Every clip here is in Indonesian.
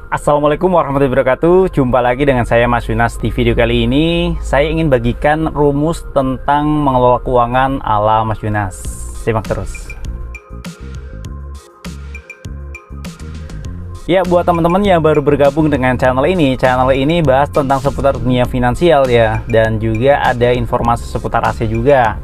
Assalamualaikum warahmatullahi wabarakatuh. Jumpa lagi dengan saya Mas Yunas. Di video kali ini saya ingin bagikan rumus tentang mengelola keuangan ala Mas Yunas. Simak terus. Ya, buat teman-teman yang baru bergabung dengan channel ini bahas tentang seputar dunia finansial ya, dan juga ada informasi seputar Asia juga.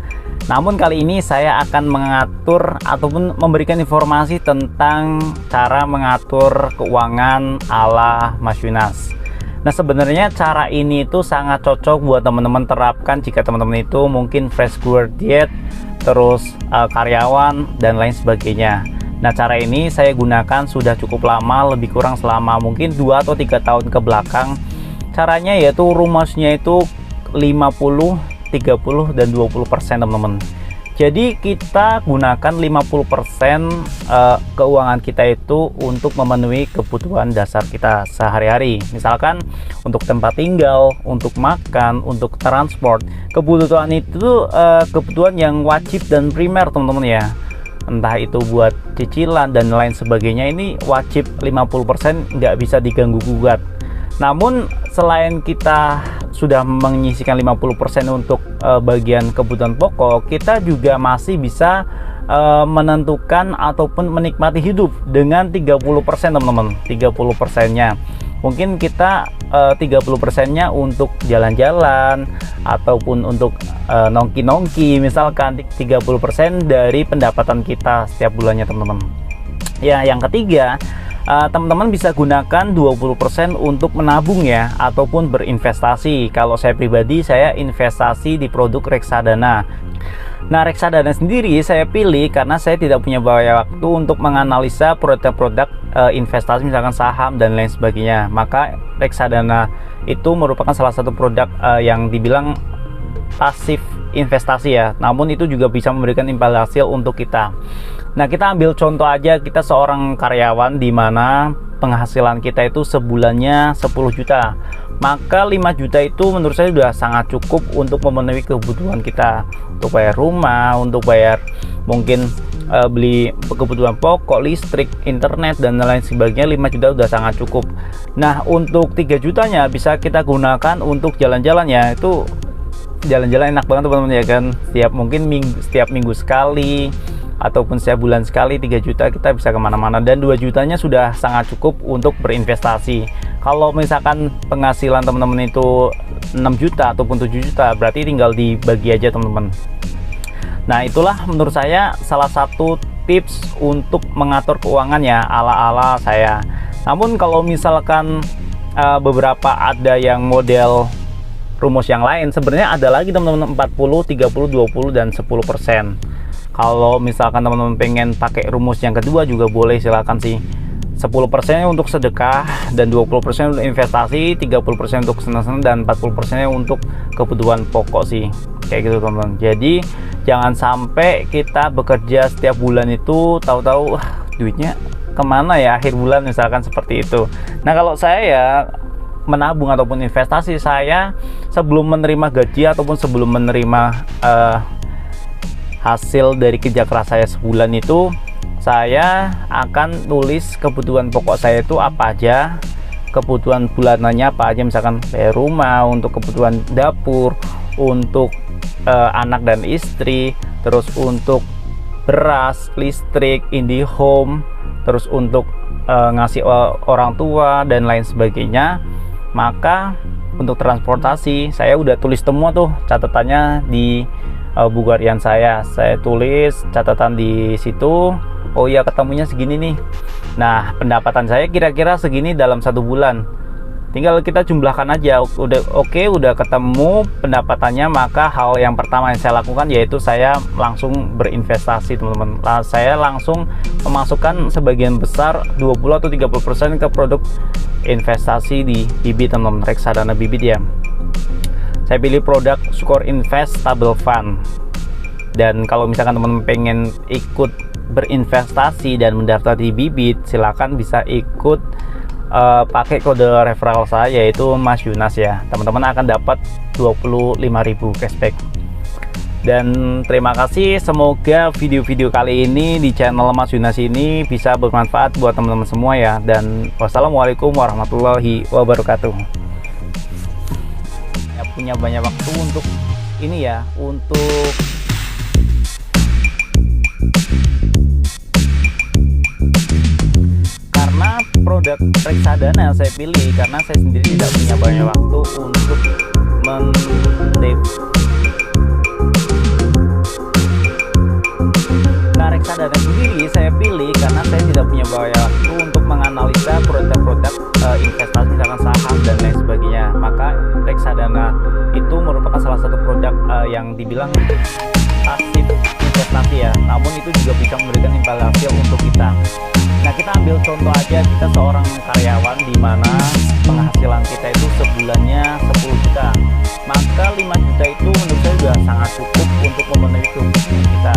Namun kali ini saya akan mengatur ataupun memberikan informasi tentang cara mengatur keuangan ala Mas Yunas. Nah, sebenarnya cara ini itu sangat cocok buat teman-teman terapkan jika teman-teman itu mungkin fresh graduate, terus karyawan dan lain sebagainya. Nah, cara ini saya gunakan sudah cukup lama, lebih kurang selama mungkin 2 atau 3 tahun ke belakang. Caranya yaitu rumusnya itu 50, 30 dan 20% teman-teman. Jadi kita gunakan 50% keuangan kita itu untuk memenuhi kebutuhan dasar kita sehari-hari. Misalkan untuk tempat tinggal, untuk makan, untuk transport. Kebutuhan itu kebutuhan yang wajib dan primer teman-teman ya. Entah itu buat cicilan dan lain sebagainya, ini wajib 50%, nggak bisa diganggu gugat. Namun selain kita sudah menyisihkan 50% untuk bagian kebutuhan pokok, kita juga masih bisa menentukan ataupun menikmati hidup dengan 30% teman-teman. 30%-nya mungkin kita 30%-nya untuk jalan-jalan ataupun untuk nongki-nongki, misalkan 30% dari pendapatan kita setiap bulannya teman-teman. Ya, yang ketiga, teman-teman bisa gunakan 20% untuk menabung ya, ataupun berinvestasi. Kalau saya pribadi, saya investasi di produk reksadana. Nah, reksadana sendiri saya pilih karena saya tidak punya banyak waktu untuk menganalisa produk-produk investasi, misalkan saham dan lain sebagainya. Maka reksadana itu merupakan salah satu produk yang dibilang pasif investasi ya, namun itu juga bisa memberikan imbal hasil untuk kita. Nah, kita ambil contoh aja, kita seorang karyawan di mana penghasilan kita itu sebulannya 10 juta. Maka 5 juta itu menurut saya sudah sangat cukup untuk memenuhi kebutuhan kita, untuk bayar rumah, untuk bayar mungkin beli kebutuhan pokok, listrik, internet dan lain sebagainya. 5 juta sudah sangat cukup. Nah, untuk 3 jutanya bisa kita gunakan untuk jalan-jalan ya. Itu jalan-jalan enak banget teman-teman ya kan. Setiap minggu sekali ataupun setiap bulan sekali 3 juta kita bisa kemana-mana, dan 2 jutanya sudah sangat cukup untuk berinvestasi. Kalau misalkan penghasilan teman-teman itu 6 juta ataupun 7 juta, berarti tinggal dibagi aja teman-teman. Nah, itulah menurut saya salah satu tips untuk mengatur keuangan ya ala-ala saya. Namun kalau misalkan beberapa ada yang model rumus yang lain, sebenarnya ada lagi teman-teman, 40, 30, 20 dan 10%. Kalau misalkan teman-teman pengen pakai rumus yang kedua juga boleh, silakan sih. 10% untuk sedekah dan 20% untuk investasi, 30% untuk senang-senang dan 40% untuk kebutuhan pokok sih. Kayak gitu teman-teman. Jadi jangan sampai kita bekerja setiap bulan itu tahu-tahu duitnya kemana ya akhir bulan, misalkan seperti itu. Nah, kalau saya ya menabung ataupun investasi, saya sebelum menerima gaji ataupun sebelum menerima hasil dari kerja keras saya sebulan itu, saya akan tulis kebutuhan pokok saya itu apa aja, kebutuhan bulanannya apa aja, misalkan bayar rumah, untuk kebutuhan dapur, untuk anak dan istri, terus untuk beras, listrik, IndiHome, terus untuk ngasih orang tua dan lain sebagainya. Maka untuk transportasi saya udah tulis semua tuh catatannya di buku harian saya tulis catatan di situ. Oh iya, ketemunya segini nih. Nah, pendapatan saya kira-kira segini dalam 1 bulan. Tinggal kita jumlahkan aja. Udah ketemu pendapatannya, maka hal yang pertama yang saya lakukan yaitu saya langsung berinvestasi teman-teman. Saya langsung memasukkan sebagian besar 20 atau 30% ke produk investasi di bibit teman-teman, reksadana bibit ya. Saya pilih produk Sukor Invest Stable Fund. Dan kalau misalkan teman-teman pengen ikut berinvestasi dan mendaftar di bibit, silakan bisa ikut pakai kode referral saya yaitu Mas Yunas ya. Teman-teman akan dapat 25.000 cashback. Dan terima kasih, semoga video-video kali ini di channel Mas Yunas ini bisa bermanfaat buat teman-teman semua ya. Dan wassalamualaikum warahmatullahi wabarakatuh. Ya, punya banyak waktu untuk ini ya, untuk karena produk reksadana saya pilih karena saya sendiri tidak punya banyak waktu untuk reksadana sendiri saya pilih karena saya tidak punya banyak waktu untuk menganalisa produk-produk investasi misalkan saham dan lain sebagainya. Maka reksadana itu merupakan salah satu produk yang dibilang pasif investasi ya, namun itu juga bisa memberikan imbal hasil untuk kita. Nah, kita ambil contoh aja, kita seorang karyawan di mana penghasilan kita itu sebulannya 10 juta, maka 5 juta itu menurut saya sudah sangat cukup untuk memenuhi kebutuhan kita.